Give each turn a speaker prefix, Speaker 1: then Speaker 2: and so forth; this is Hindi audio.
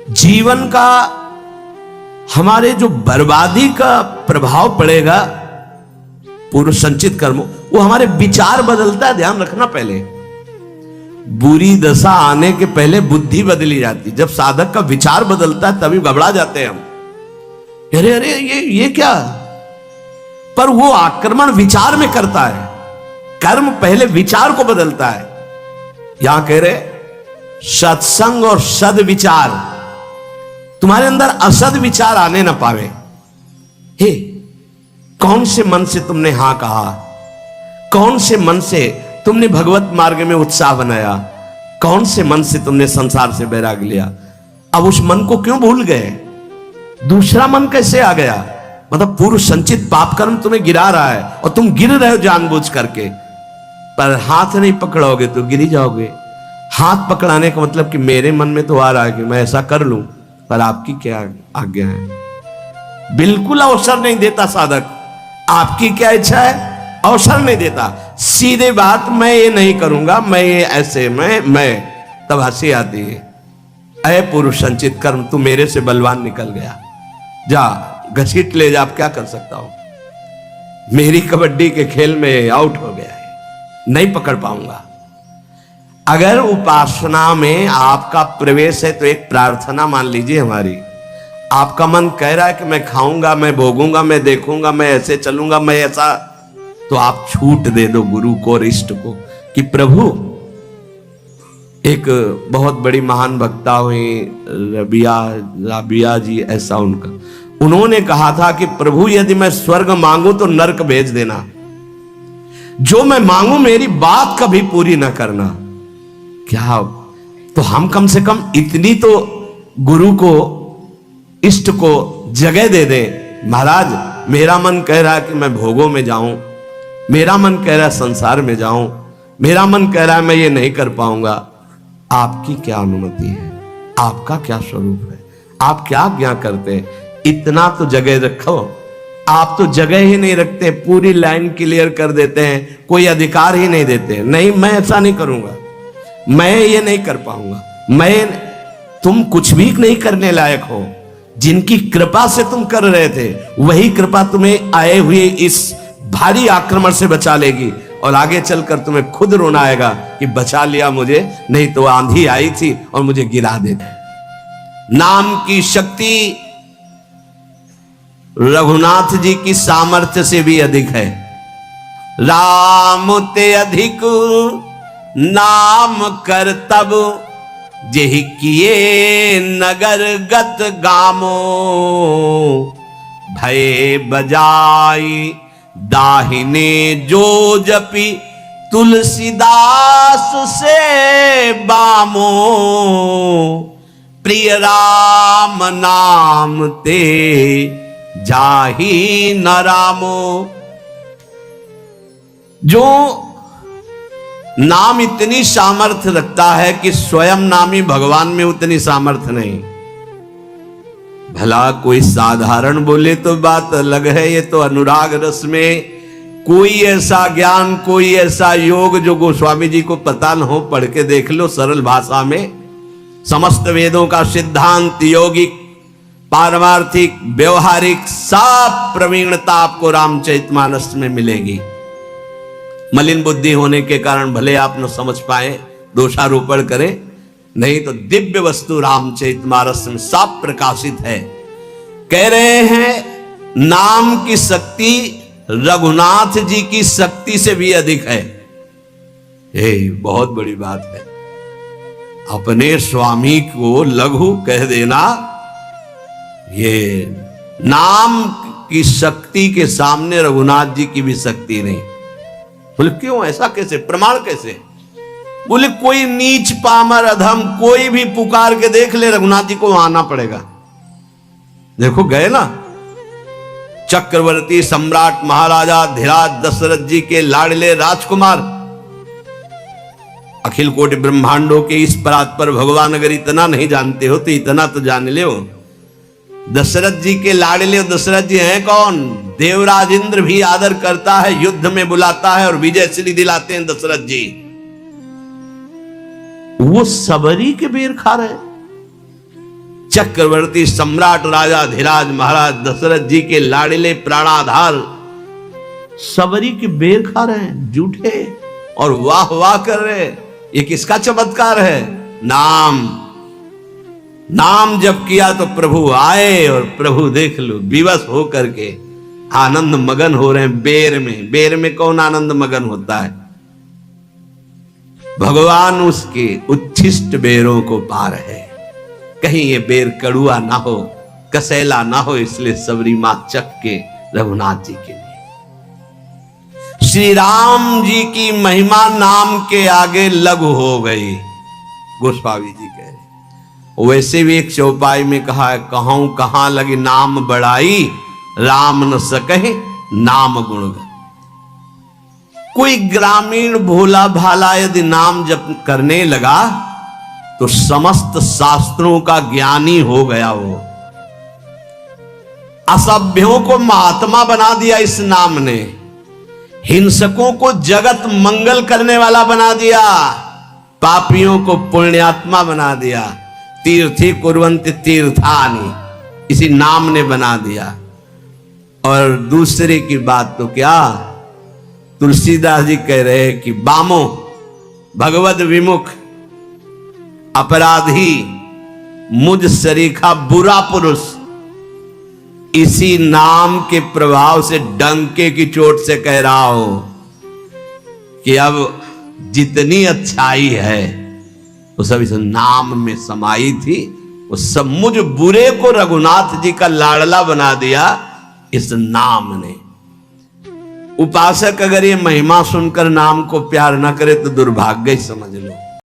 Speaker 1: जीवन का हमारे जो बर्बादी का प्रभाव पड़ेगा पूर्व संचित कर्मों, वो हमारे विचार बदलता है। ध्यान रखना, पहले बुरी दशा आने के पहले बुद्धि बदली जाती। जब साधक का विचार बदलता है तभी घबरा जाते हैं हम, अरे अरे ये क्या। पर वो आक्रमण विचार में करता है। कर्म पहले विचार को बदलता है। यहां कह रहे सत्संग और सद विचार, तुम्हारे अंदर असद विचार आने ना पावे। हे, कौन से मन से तुमने हां कहा, कौन से मन से तुमने भगवत मार्ग में उत्साह बनाया, कौन से मन से तुमने संसार से बैराग लिया। अब उस मन को क्यों भूल गए, दूसरा मन कैसे आ गया। मतलब पूर्व संचित पाप कर्म तुम्हें गिरा रहा है और तुम गिर रहे हो जानबूझ करके। पर हाथ नहीं पकड़ोगे तो गिरी जाओगे। हाथ पकड़ाने का मतलब कि मेरे मन में तो आ रहा है कि मैं ऐसा कर लूं, पर आपकी क्या आज्ञा है। बिल्कुल अवसर नहीं देता साधक। आपकी क्या इच्छा है, अवसर नहीं देता। सीधे बात, मैं ये नहीं करूंगा, मैं ये ऐसे मैं तब हंसी आती है। अय पुरुष संचित कर्म, तू मेरे से बलवान निकल गया, जा घसीट ले जा। अब क्या कर सकता हूं, मेरी कबड्डी के खेल में आउट हो गया है, नहीं पकड़ पाऊंगा। अगर उपासना में आपका प्रवेश है तो एक प्रार्थना मान लीजिए हमारी। आपका मन कह रहा है कि मैं खाऊंगा, मैं भोगूंगा, मैं देखूंगा, मैं ऐसे चलूंगा, मैं ऐसा, तो आप छूट दे दो गुरु को और इष्ट को कि प्रभु। एक बहुत बड़ी महान वक्ता हुई राबिया जी, ऐसा उन्होंने कहा था कि प्रभु यदि मैं स्वर्ग मांगू तो नरक भेज देना, जो मैं मांगू मेरी बात कभी पूरी ना करना। क्या तो हम कम से कम इतनी तो गुरु को इष्ट को जगह दे दें। महाराज, मेरा मन कह रहा है कि मैं भोगों में जाऊं, मेरा मन कह रहा है संसार में जाऊं, मेरा मन कह रहा है मैं ये नहीं कर पाऊंगा। आपकी क्या अनुमति है, आपका क्या स्वरूप है, आप क्या आज्ञा करते हैं, इतना तो जगह रखो। आप तो जगह ही नहीं रखते, पूरी लाइन क्लियर कर देते हैं, कोई अधिकार ही नहीं देते। नहीं, मैं ऐसा नहीं करूंगा, मैं ये नहीं कर पाऊंगा, तुम कुछ भी नहीं करने लायक हो। जिनकी कृपा से तुम कर रहे थे वही कृपा तुम्हें आए हुए इस भारी आक्रमण से बचा लेगी, और आगे चलकर तुम्हें खुद रोना आएगा कि बचा लिया मुझे, नहीं तो आंधी आई थी और मुझे गिरा देती। नाम की शक्ति रघुनाथ जी की सामर्थ्य से भी अधिक है। राम ते अधिक नाम कर तब, जेहि किए नगर गत गामो। भय बजाई दाहिने जो जपी, तुलसीदास से बामो। प्रिय राम नाम ते जाहि न रामो। जो नाम इतनी सामर्थ्य रखता है कि स्वयं नामी भगवान में उतनी सामर्थ्य नहीं। भला कोई साधारण बोले तो बात अलग है, ये तो अनुराग रस में कोई ऐसा ज्ञान, कोई ऐसा योग जो गोस्वामी जी को पता न हो, पढ़ के देख लो सरल भाषा में। समस्त वेदों का सिद्धांत, यौगिक, पारमार्थिक, व्यवहारिक सब प्रवीणता आपको रामचरितमानस में मिलेगी। मलिन बुद्धि होने के कारण भले आप न समझ पाए, दोषारोपण करें, नहीं तो दिव्य वस्तु रामचरितमानस में सब प्रकाशित है। कह रहे हैं नाम की शक्ति रघुनाथ जी की शक्ति से भी अधिक है। ये बहुत बड़ी बात है। अपने स्वामी को लघु कह देना, ये नाम की शक्ति के सामने रघुनाथ जी की भी शक्ति नहीं। बोले क्यों, ऐसा कैसे, प्रमाण कैसे। बोले कोई नीच पामर अधम कोई भी पुकार के देख ले, रघुनाथ जी को वहां आना पड़ेगा। देखो गए ना, चक्रवर्ती सम्राट महाराजा धीराज दशरथ जी के लाडले राजकुमार, अखिल कोटि ब्रह्मांडों के इस परात पर भगवान अगर इतना नहीं जानते हो तो इतना तो जान ले। दशरथ जी के लाडले, दशरथ जी हैं कौन, देवराज इंद्र भी आदर करता है, युद्ध में बुलाता है और विजय श्री दिलाते हैं दशरथ जी। वो सबरी के बेर खा रहे, चक्रवर्ती सम्राट राजा धीराज महाराज दशरथ जी के लाडले प्राणाधार सबरी के बेर खा रहे हैं झूठे और वाह वाह कर रहे हैं। ये किसका चमत्कार है? नाम। नाम जब किया तो प्रभु आए और प्रभु देख लो विवश हो करके आनंद मगन हो रहे हैं बेर में। बेर में कौन आनंद मगन होता है? भगवान उसके उच्छिष्ट बेरों को पा रहे। कहीं ये बेर कड़ुआ ना हो, कसैला ना हो, इसलिए सबरी मां चख के रघुनाथ जी के लिए। श्री राम जी की महिमा नाम के आगे लघु हो गई, गोस्वामी जी कह रहे। वैसे भी एक चौपाई में कहा है, कहूं कहां लगी नाम बड़ाई, राम न सकहे नाम गुणगान। कोई ग्रामीण भोला भाला यदि नाम जप करने लगा तो समस्त शास्त्रों का ज्ञानी हो गया। वो असभ्यों को महात्मा बना दिया इस नाम ने, हिंसकों को जगत मंगल करने वाला बना दिया, पापियों को पुण्यात्मा बना दिया। तीर्थी कुर्वन्ति तीर्थानि, इसी नाम ने बना दिया। और दूसरे की बात तो क्या, तुलसीदास जी कह रहे हैं कि बामो भगवद विमुख अपराधी मुझ सरीखा बुरा पुरुष, इसी नाम के प्रभाव से डंके की चोट से कह रहा हो कि अब जितनी अच्छाई है वो सब इस नाम में समाई थी। वो सब मुझ बुरे को रघुनाथ जी का लाडला बना दिया इस नाम ने। उपासक अगर ये महिमा सुनकर नाम को प्यार ना करे तो दुर्भाग्य ही समझ लो।